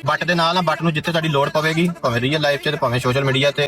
But ਦੇ ਨਾਲ ਨਾ ਬੱਟ ਨੂੰ ਜਿੱਥੇ ਸਾਡੀ ਲੋੜ ਪਵੇਗੀ ਭਾਵੇਂ ਰੀਅਲ ਲਾਈਫ 'ਚ ਤੇ ਭਾਵੇਂ ਸੋਸ਼ਲ ਮੀਡੀਆ ਤੇ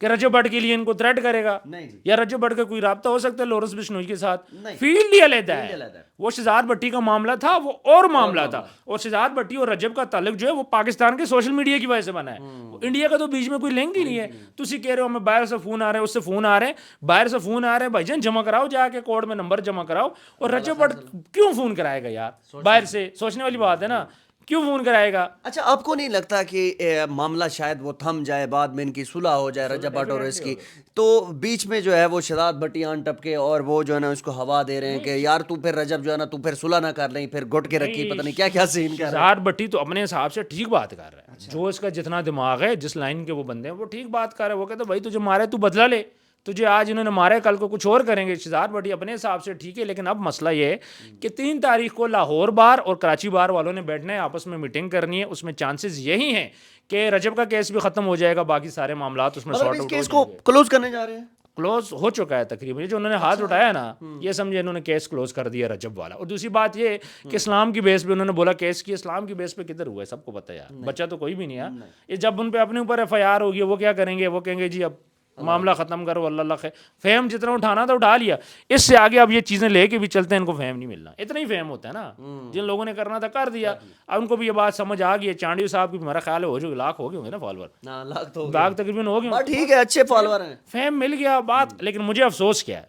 کہ رجب بٹ کے لیے ان کو تھریٹ کرے گا نہیں جی، یا رجب بٹ کا کوئی رابطہ ہو سکتا ہے لورنس بشنوئی کے ساتھ؟ نہیں، فیلڈ ہی علیحدہ ہے. علیحدہ ہے. وہ شہزاد بھٹی کا معاملہ تھا، وہ اور معاملہ تھا. اور شہزاد بھٹی اور رجب کا تعلق جو ہے وہ پاکستان کے سوشل میڈیا کی وجہ سے بنا ہے. انڈیا کا تو بیچ میں کوئی لنک ہی نہیں ہے. تسی کہہ رہے ہو ہمیں باہر سے فون آ رہے ہیں، اس سے فون آ رہے ہیں، باہر سے فون آ رہے ہیں، بھائی جان جمع کراؤ جا کے کورٹ میں نمبر جمع کراؤ. اور رجب بٹ کیوں فون کرائے گا یار باہر سے؟ سوچنے والی بات ہے نا، کیوں فون کرائے گا؟ اچھا آپ کو نہیں لگتا کہ معاملہ شاید وہ تھم جائے، بعد میں ان کی صلح ہو جائے رجب بٹ اور اس کی، تو بیچ میں جو ہے وہ شہزاد بھٹی آن ٹپکے اور وہ جو ہے نا اس کو ہوا دے رہے ہیں کہ یار تو پھر رجب جو ہے نا تو پھر صلح نہ کر لیں، پھر گھٹ کے رکھی، پتہ نہیں کیا کیا سین کر رہے ہیں. شہزاد بھٹی تو اپنے حساب سے ٹھیک بات کر رہا ہے. جو اس کا جتنا دماغ ہے، جس لائن کے وہ بندے ہیں، وہ ٹھیک بات کر رہے ہیں. وہ کہتے ہیں بھائی تجھے مارے تو بدلہ لے، تجھے آج انہوں نے مارے کل کو کچھ اور کریں گے. شہزاد بھٹی اپنے حساب سے ٹھیک ہے. لیکن اب مسئلہ یہ ہے کہ 3 تاریخ کو لاہور بار اور کراچی بار والوں نے بیٹھنا ہے، آپس میں میٹنگ کرنی ہے. اس میں چانسز یہی ہیں کہ رجب کا کیس بھی ختم ہو جائے گا، باقی سارے معاملات اس میں مطلب سارٹ اس آؤٹ کیس ہو کو کلوز کرنے جا رہے ہیں. کلوز ہو چکا ہے تقریباً. یہ جو انہوں نے ہاتھ اٹھایا نا، یہ سمجھے انہوں نے کیس کلوز کر دیا رجب والا. اور دوسری بات یہ کہ اسلام کی بیس پہ انہوں نے بولا کیس کی، اسلام کی بیس پہ کدھر ہوا ہے سب کو پتہ ہے یار، بچہ تو کوئی بھی نہیں ہے. یہ جب ان پہ اپنے اوپر ایف آئی آر ہوگی وہ کیا کریں گے؟ وہ کہیں گے جی اب معاملہ ختم کرو، اللہ اللہ خیر. فہم جتنا اٹھانا تھا اٹھا لیا، اس سے آگے اب یہ چیزیں لے کے بھی چلتے ہیں، ان کو فہم نہیں ملنا. اتنا ہی فہم ہوتا ہے نا، جن لوگوں نے کرنا تھا کر دیا. اب ان کو بھی یہ بات سمجھ آ گئی ہے. چانڈیو صاحب کی میرا خیال ہے ہو جو لاکھ ہو گئے ہوں گے نا فالوور، لاکھ تقریباً ہو گئے. ٹھیک ہے، اچھے فالوور ہیں. فہم مل گیا بات. لیکن مجھے افسوس کیا ہے،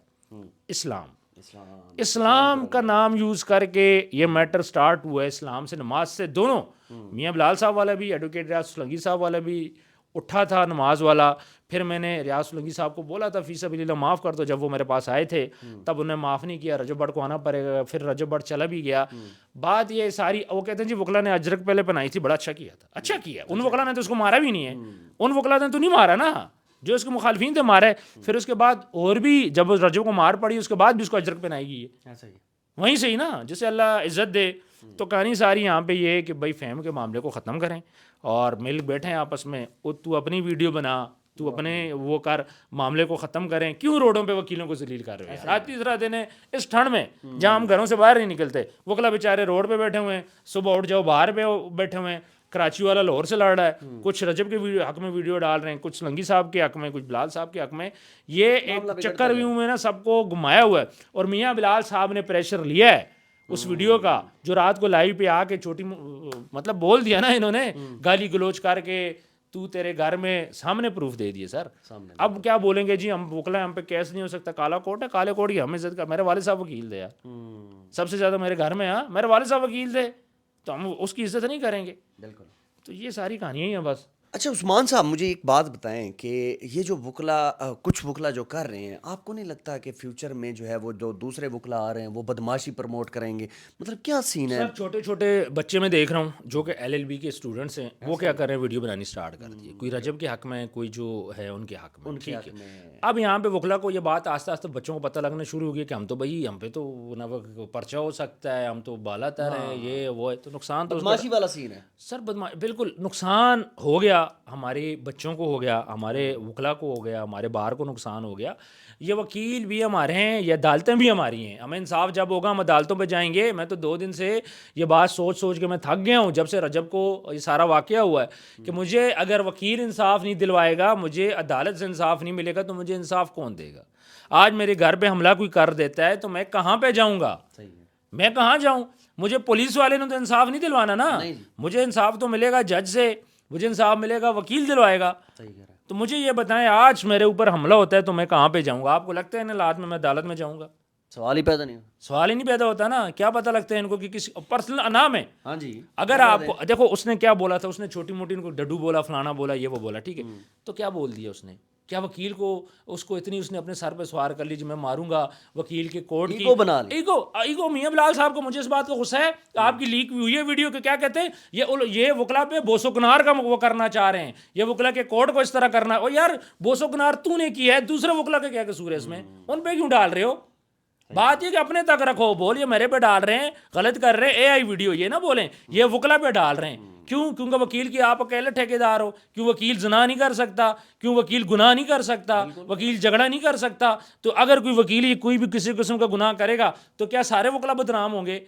اسلام کا نام یوز کر کے یہ میٹر سٹارٹ ہوا ہے. اسلام سے نماز سے دونوں، میاں بلال صاحب والا بھی، ایڈوکیٹ ریاض سلنگی صاحب والا بھی اٹھا تھا نماز والا. پھر میں نے ریاض سلنگی صاحب کو بولا تھا فی سبیل اللہ معاف کر دو، جب وہ میرے پاس آئے تھے تب انہیں معاف نہیں کیا. رجب بٹ کو آنا پڑے گا. پھر رجب بٹ چلا بھی گیا. بات یہ ساری، وہ کہتے ہیں جی وکلا نے اجرک پہلے پہنائی تھی، بڑا اچھا کیا تھا. اچھا کیا، ان وکلا نے تو اس کو مارا بھی نہیں ہے. ان وکلا نے تو نہیں مارا نا، جو اس کے مخالفین تھے مارے. پھر اس کے بعد اور بھی جب رجب کو مار پڑی اس کے بعد بھی اس کو اجرک پہنائی گئی ہے. وہیں سے ہی نا جسے اللہ عزت دے. تو کہانی ساری یہاں پہ یہ ہے کہ بھائی فہم کے معاملے کو ختم کریں اور مل بیٹھیں آپس میں. تو اپنی ویڈیو بنا، تو اپنے وہ کر، معاملے کو ختم کریں. کیوں روڈوں پہ وکیلوں کو ذلیل کر رہے ہیں؟ رات تیسرا دن ہے اس ٹھنڈ میں جہاں ہم گھروں سے باہر نہیں نکلتے، وکلا بیچارے روڈ پہ بیٹھے ہوئے ہیں. صبح اٹھ جاؤ باہر پہ بیٹھے ہوئے ہیں. کراچی والا لاہور سے لڑ رہا ہے، کچھ رجب کے حق میں ویڈیو ڈال رہے ہیں، کچھ سلنگی صاحب کے حق میں، کچھ بلال صاحب کے حق میں. یہ ایک چکر ویو میں نا سب کو گھمایا ہوا ہے. اور میاں بلال صاحب نے پریشر لیا ہے اس ویڈیو کا، جو رات کو لائیو پہ آ کے چھوٹی مطلب بول دیا نا انہوں نے، گالی گلوچ کر کے. تو تیرے گھر میں سامنے پروف دے دیے سر. اب کیا بولیں گے جی ہم وکلا ہم پہ کیس نہیں ہو سکتا، کالا کوٹ ہے، کالے کوٹ کی ہم عزت کا. میرے والد صاحب وکیل تھے یار، سب سے زیادہ میرے گھر میں. ہاں میرے والد صاحب وکیل تھے، تو ہم اس کی عزت نہیں کریں گے. بالکل. تو یہ ساری کہانیاں ہی ہیں بس. اچھا عثمان صاحب مجھے ایک بات بتائیں کہ یہ جو وکلا کچھ وکلا جو کر رہے ہیں، آپ کو نہیں لگتا کہ فیوچر میں جو ہے وہ جو دوسرے وکلا آ رہے ہیں وہ بدماشی پروموٹ کریں گے؟ مطلب کیا سین ہے؟ سر چھوٹے چھوٹے بچے میں دیکھ رہا ہوں جو کہ ایل ایل بی کے اسٹوڈنٹس ہیں، وہ کیا کر رہے ہیں، ویڈیو بنانی سٹارٹ کر دی ہے. کوئی رجب کے حق میں، کوئی جو ہے ان کے حق میں. ٹھیک ہے، اب یہاں پہ وکلا کو یہ بات آہستہ آہستہ بچوں کو پتہ لگنا شروع ہو گیا کہ ہم تو بھائی ہم پہ تو پرچہ ہو سکتا ہے، ہم تو بالا تر ہیں، یہ وہ ہے. تو نقصان تو بدماشی والا سین ہے سر. بالکل نقصان ہو گیا، ہمارے بچوں کو ہو گیا، ہمارے وکلا کو ہو گیا، ہمارے بار کو نقصان ہو گیا. یہ وکیل بھی ہمارے ہیں، یہ عدالتیں بھی ہماری ہیں. ہمیں انصاف جب ہوگا ہم عدالتوں پہ جائیں گے. میں تو 2 دن سے یہ بات سوچ سوچ کے میں تھک گیا ہوں جب سے رجب کو یہ سارا واقعہ ہوا ہے کہ مجھے اگر وکیل انصاف نہیں دلوائے گا، مجھے عدالت سے انصاف نہیں ملے گا، تو مجھے انصاف کون دے گا؟ آج میرے گھر پہ حملہ کوئی کر دیتا ہے تو میں کہاں پہ جاؤں گا؟ میں کہاں جاؤں؟ مجھے پولیس والے نے تو انصاف نہیں دلوانا نا. مجھے انصاف تو ملے گا جج سے، مجھے انصاف ملے گا وکیل دلوائے گا. تو مجھے یہ بتائیں آج میرے اوپر حملہ ہوتا ہے تو میں کہاں پہ جاؤں گا؟ آپ کو لگتا ہے ان حالات میں عدالت میں جاؤں گا؟ سوال ہی پیدا نہیں. سوال ہی نہیں پیدا ہوتا نا. کیا پتہ لگتا ہے ان کو کہ کسی پرسنل انام ہے. ہاں جی، اگر آپ کو دیکھو اس نے کیا بولا تھا، اس نے چھوٹی موٹی ان کو ڈڈو بولا، فلانا بولا، یہ وہ بولا، ٹھیک ہے. تو کیا بول دیا اس نے؟ کیا وکیل کو اس کو اتنی اس نے اپنے سر پہ سوار کر لی جو میں ماروں گا وکیل کے کورٹ کی ایگو. میاں بلال صاحب کو مجھے اس بات کا غصہ ہے کہ آپ کی لیک ہوئی ہے ویڈیو کہ کیا کہتے ہیں یہ وکلا پہ بوسو کنار کا وہ کرنا چاہ رہے ہیں، یہ وکلا کے کورٹ کو اس طرح کرنا. اور یار بوسو کنار تو نے کیا ہے، دوسرے وکلا کا کیا قصور ہے اس میں؟ ان پہ کیوں ڈال رہے ہو؟ بات یہ کہ اپنے تک رکھو. بول یہ میرے پہ ڈال رہے ہیں، غلط کر رہے ہیں، اے آئی ویڈیو، یہ نہ بولیں یہ وکلا پہ ڈال رہے ہیں. کیوں؟ کیونکہ وکیل کی آپ اکیلے ٹھیکیدار ہو. کیوں وکیل زنا نہیں کر سکتا؟ کیوں وکیل گناہ نہیں کر سکتا؟ وکیل جھگڑا نہیں کر سکتا؟ تو اگر کوئی وکیل کوئی بھی کسی قسم کا گناہ کرے گا تو کیا سارے وکلا بدنام ہوں گے؟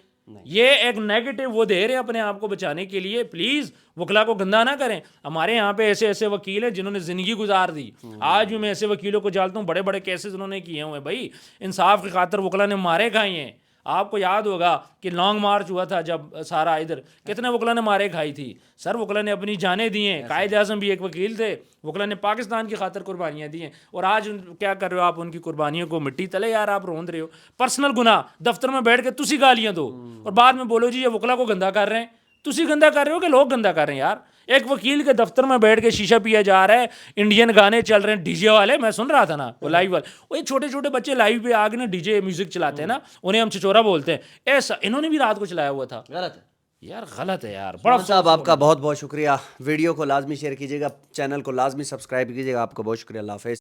یہ ایک نیگیٹو وہ دے رہے ہیں اپنے آپ کو بچانے کے لیے. پلیز وکلا کو گندا نہ کریں. ہمارے یہاں پہ ایسے ایسے وکیل ہیں جنہوں نے زندگی گزار دی. آج بھی میں ایسے وکیلوں کو جانتا ہوں, بڑے بڑے کیسز انہوں نے کیے ہوئے. بھائی انصاف کی خاطر وکلا نے مارے کھائے ہیں. آپ کو یاد ہوگا کہ لانگ مارچ ہوا تھا جب سارا ادھر, کتنے وکلا نے مارے کھائی تھی. سر وکلا نے اپنی جانیں دی ہیں. قائد اعظم بھی ایک وکیل تھے. وکلا نے پاکستان کی خاطر قربانیاں دی ہیں. اور آج کیا کر رہے ہو آپ, ان کی قربانیوں کو مٹی تلے یار آپ روند رہے ہو. پرسنل گناہ دفتر میں بیٹھ کے تسی گالیاں دو اور بعد میں بولو جی یہ وکلا کو گندا کر رہے ہیں. تسی گندا کر رہے ہو کہ لوگ گندا کر رہے ہیں یار. ایک وکیل کے دفتر میں بیٹھ کے شیشہ پیا جا رہا ہے, انڈین گانے چل رہے ہیں ڈی جے والے. میں سن رہا تھا نا وہ لائیو والے, وہ چھوٹے چھوٹے بچے لائیو پہ آ کے نا ڈی جے میوزک چلاتے ہیں نا, انہیں ہم چچورا بولتے ہیں. ایسا انہوں نے بھی رات کو چلایا ہوا تھا. غلط ہے یار غلط ہے یار. بڑا صاحب آپ کا بہت بہت شکریہ. ویڈیو کو لازمی شیئر کیجیے گا, چینل کو لازمی سبسکرائب کیجیے گا. آپ کو بہت شکریہ. اللہ حافظ.